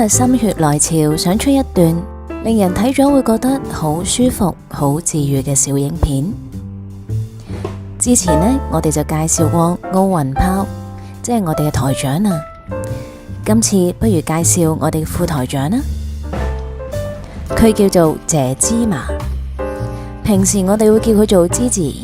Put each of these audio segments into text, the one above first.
日心血來潮，想出一段令人睇咗會覺得好舒服、好治愈嘅小影片。之前呢，我哋就介紹過奧運炮，即係我哋嘅台長啊。今次不如介紹我哋嘅副台長啦，佢叫做謝芝麻，平時我哋會叫佢做芝芝。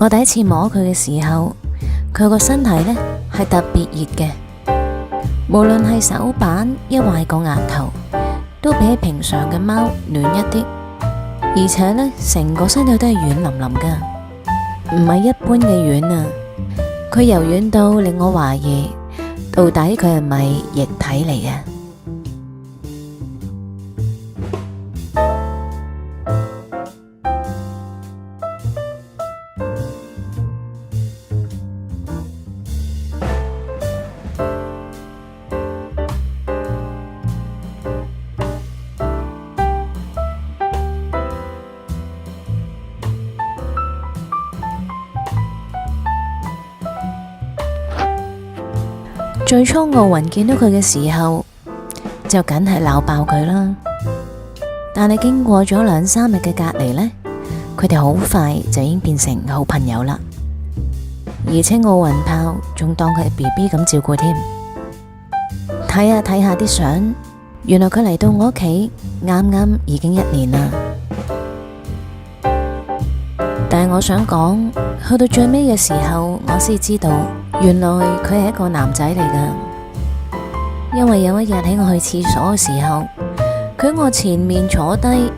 我第一次摸佢嘅時候，佢個身體呢係特別熱嘅，無論係手板抑或係個額頭，都比起平常嘅貓暖一啲，而且呢成個身體都係軟腍腍噶，唔係一般嘅軟啊，佢柔軟到令我懷疑到底佢係咪液體嚟嘅。最初奧運見到佢嘅時候，就梗係鬧爆佢啦。但係經過咗2-3日嘅隔離呢，佢哋好快就已經變成好朋友啦。而且奧運炮仲當佢係 BB 咁照顧添。睇下啲相，原來佢嚟到我屋企啱啱已經1年啦。但係我想講，去到最尾嘅時候，我先知道。原來佢係一個男仔嚟噶，因為有一日喺我去廁所嘅時候，佢喺我前面坐低，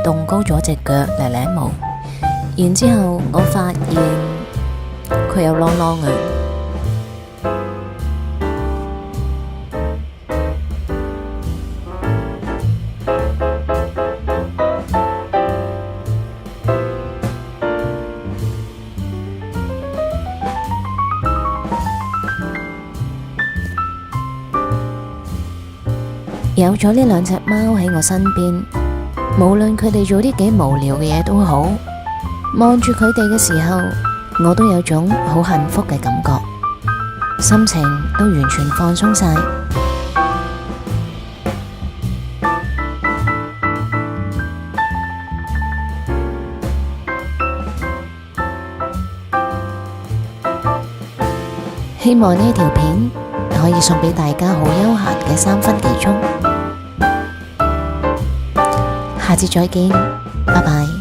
動高咗隻腳嚟舐毛，然之後我發現佢有啷啷啊！有咗呢2隻貓喺我身邊，無論佢哋做啲幾無聊嘅嘢都好，望住佢哋嘅時候，我都有種好幸福嘅感覺，心情都完全放鬆晒。希望呢條片可以送俾大家好悠閒嘅3分幾鐘。下次再見，拜拜。